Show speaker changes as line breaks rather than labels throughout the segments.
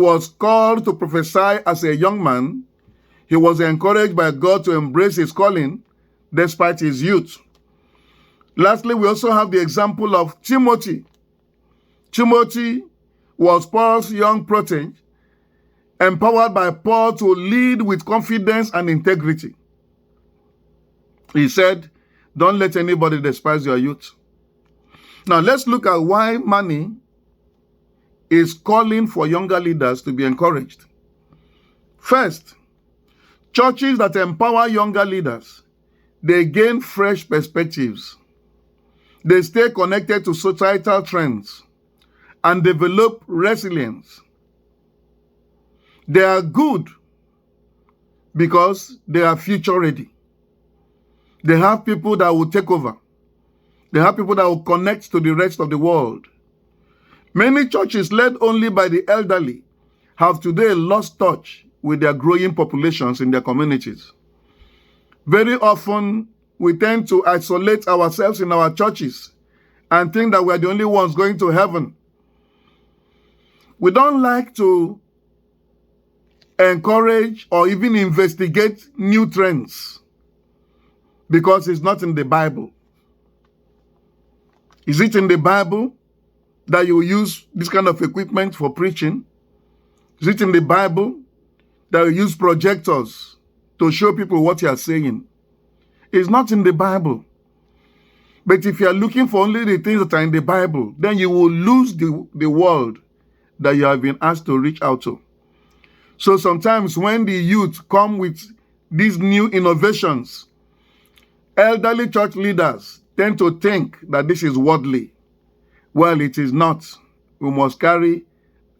was called to prophesy as a young man, he was encouraged by God to embrace his calling despite his youth. Lastly, we also have the example of Timothy. Timothy was Paul's young protege, empowered by Paul to lead with confidence and integrity. He said, "Don't let anybody despise your youth." Now, let's look at why money is calling for younger leaders to be encouraged. First, churches that empower younger leaders, they gain fresh perspectives. They stay connected to societal trends and develop resilience. They are good because they are future ready. They have people that will take over. They have people that will connect to the rest of the world. Many churches led only by the elderly have today lost touch with their growing populations in their communities. Very often, we tend to isolate ourselves in our churches and think that we are the only ones going to heaven. We don't like to encourage or even investigate new trends because it's not in the Bible. Is it in the Bible that you use this kind of equipment for preaching? Is it in the Bible that you use projectors to show people what you are saying? It's not in the Bible. But if you are looking for only the things that are in the Bible, then you will lose the world that you have been asked to reach out to. So sometimes when the youth come with these new innovations, elderly church leaders tend to think that this is worldly. Well, it is not. We must carry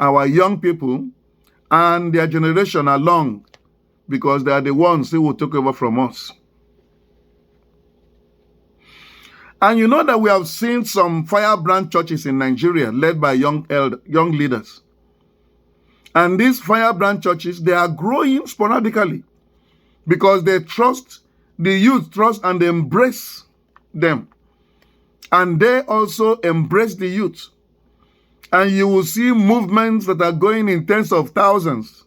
our young people and their generation along because they are the ones who will take over from us. And you know that we have seen some firebrand churches in Nigeria led by young leaders. And these firebrand churches, they are growing sporadically because they trust, the youth trust and they embrace them. And they also embrace the youth. And you will see movements that are going in tens of thousands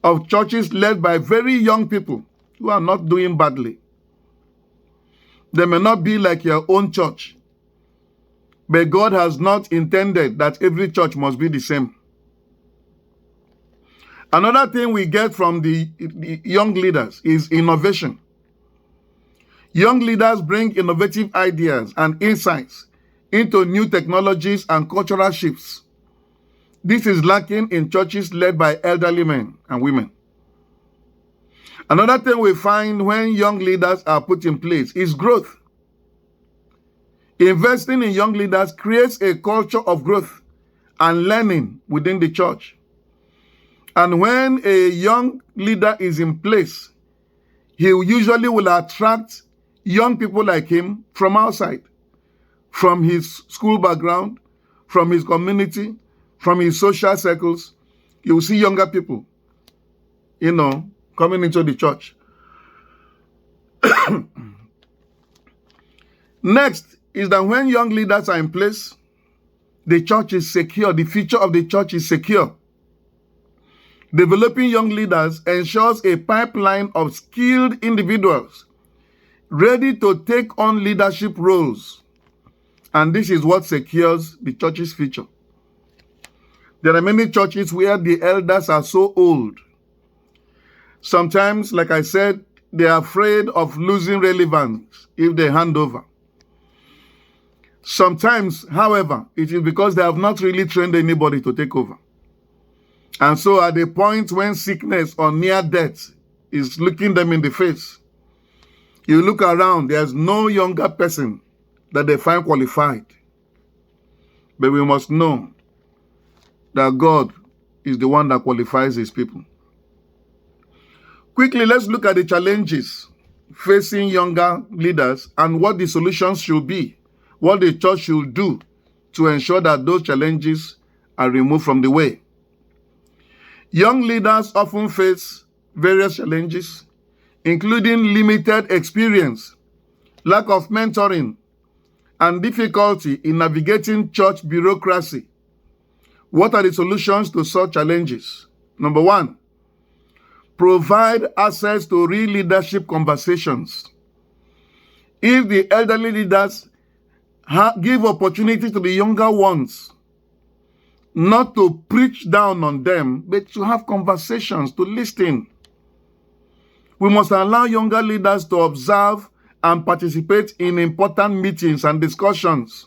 of churches led by very young people who are not doing badly. They may not be like your own church, but God has not intended that every church must be the same. Another thing we get from the young leaders is innovation. Young leaders bring innovative ideas and insights into new technologies and cultural shifts. This is lacking in churches led by elderly men and women. Another thing we find when young leaders are put in place is growth. Investing in young leaders creates a culture of growth and learning within the church. And when a young leader is in place, he usually will attract young people like him from outside, from his school background, from his community, from his social circles. You will see younger people, coming into the church. Next is that when young leaders are in place, the church is secure. The future of the church is secure. Developing young leaders ensures a pipeline of skilled individuals ready to take on leadership roles. And this is what secures the church's future. There are many churches where the elders are so old. Sometimes, like I said, they are afraid of losing relevance if they hand over. Sometimes, however, it is because they have not really trained anybody to take over. And so at the point when sickness or near death is looking them in the face, you look around, there's no younger person that they find qualified. But we must know that God is the one that qualifies his people. Quickly, let's look at the challenges facing younger leaders and what the solutions should be, what the church should do to ensure that those challenges are removed from the way. Young leaders often face various challenges, including limited experience, lack of mentoring, and difficulty in navigating church bureaucracy. What are the solutions to such challenges? Number one, provide access to real leadership conversations. If the elderly leaders give opportunity to the younger ones, not to preach down on them, but to have conversations, to listen. We must allow younger leaders to observe and participate in important meetings and discussions.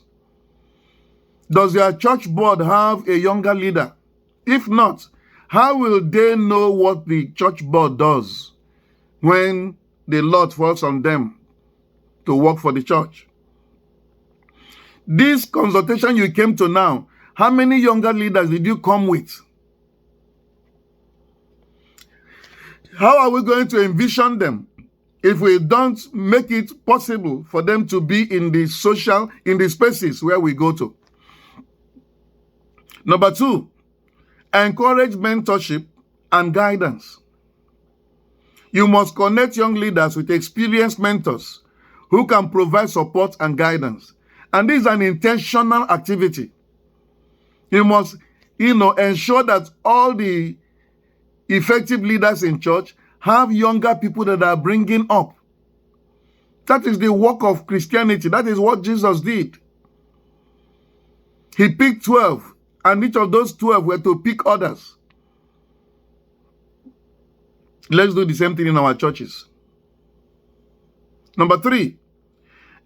Does your church board have a younger leader? If not, how will they know what the church board does when the lot falls on them to work for the church? This consultation you came to now, how many younger leaders did you come with? How are we going to envision them if we don't make it possible for them to be in the spaces where we go to? Number two, encourage mentorship and guidance. You must connect young leaders with experienced mentors who can provide support and guidance. And this is an intentional activity. You must, ensure that all the effective leaders in church have younger people that are bringing up. That is the work of Christianity. That is what Jesus did. He picked 12, and each of those 12 were to pick others. Let's do the same thing in our churches. Number three,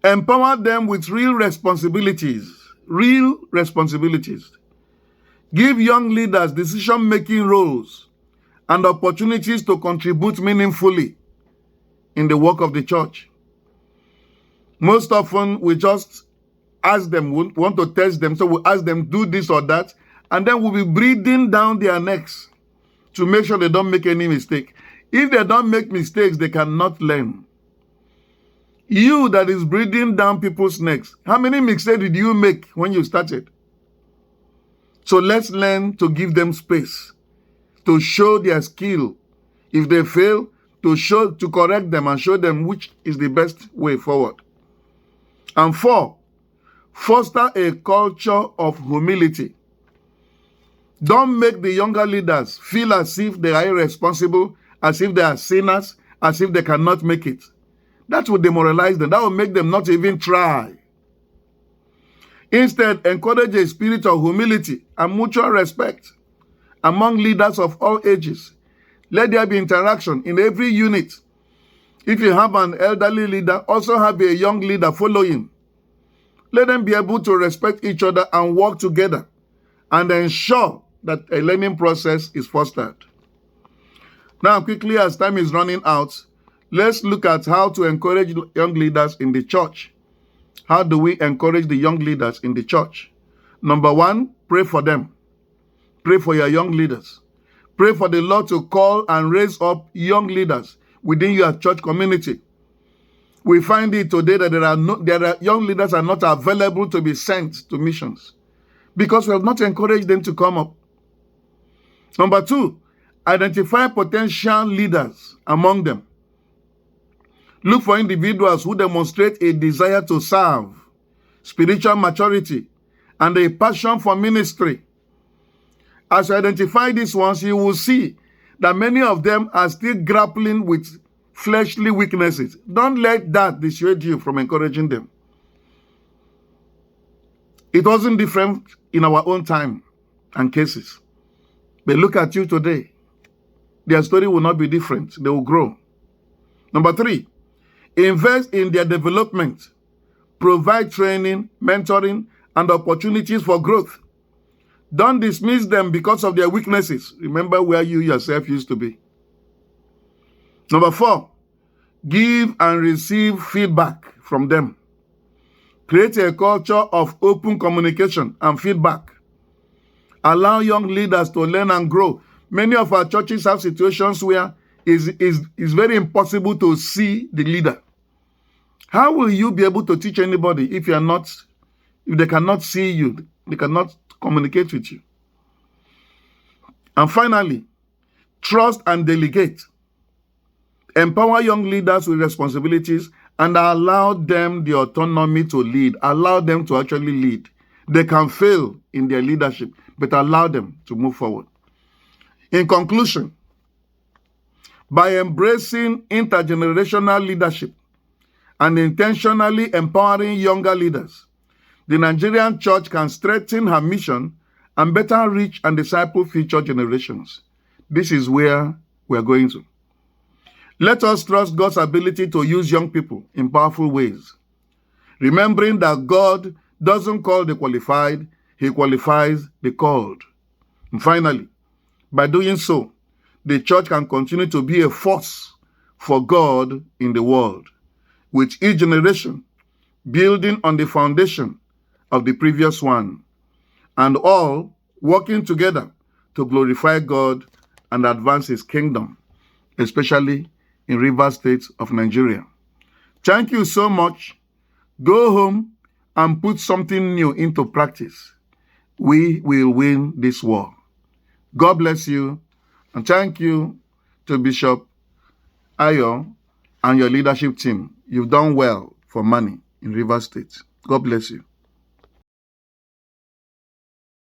empower them with real responsibilities. Real responsibilities. Give young leaders decision-making roles and opportunities to contribute meaningfully in the work of the church. Most often, we just ask them, we want to test them, so we ask them, do this or that, and then we'll be breathing down their necks to make sure they don't make any mistake. If they don't make mistakes, they cannot learn. You that is breathing down people's necks, how many mistakes did you make when you started? So let's learn to give them space, to show their skill. If they fail, to correct them and show them which is the best way forward. And four, foster a culture of humility. Don't make the younger leaders feel as if they are irresponsible, as if they are sinners, as if they cannot make it. That will demoralize them. That will make them not even try. Instead, encourage a spirit of humility and mutual respect among leaders of all ages. Let there be interaction in every unit. If you have an elderly leader, also have a young leader following. Let them be able to respect each other and work together and ensure that a learning process is fostered. Now, quickly, as time is running out, let's look at how to encourage young leaders in the church. How do we encourage the young leaders in the church? Number one, pray for them. Pray for your young leaders. Pray for the Lord to call and raise up young leaders within your church community. We find it today that there are young leaders are not available to be sent to missions because we have not encouraged them to come up. Number two, identify potential leaders among them. Look for individuals who demonstrate a desire to serve, spiritual maturity, and a passion for ministry. As you identify these ones, you will see that many of them are still grappling with fleshly weaknesses. Don't let that dissuade you from encouraging them. It wasn't different in our own time and cases. But look at you today. Their story will not be different. They will grow. Number three, invest in their development. Provide training, mentoring, and opportunities for growth. Don't dismiss them because of their weaknesses. Remember where you yourself used to be. Number four, give and receive feedback from them. Create a culture of open communication and feedback. Allow young leaders to learn and grow. Many of our churches have situations where it's very impossible to see the leader. How will you be able to teach anybody if they cannot see you, they cannot communicate with you? And finally, trust and delegate. Empower young leaders with responsibilities and allow them the autonomy to lead. Allow them to actually lead. They can fail in their leadership, but allow them to move forward. In conclusion, by embracing intergenerational leadership and intentionally empowering younger leaders, the Nigerian church can strengthen her mission and better reach and disciple future generations. This is where we're going to. Let us trust God's ability to use young people in powerful ways, remembering that God doesn't call the qualified, He qualifies the called. And finally, by doing so, the church can continue to be a force for God in the world, with each generation building on the foundation of the previous one, and all working together to glorify God and advance His kingdom, especially in Rivers State of Nigeria. Thank you so much. Go home and put something new into practice. We will win this war. God bless you, and thank you to Bishop Ayo and your leadership team. You've done well for money in Rivers State. God bless you.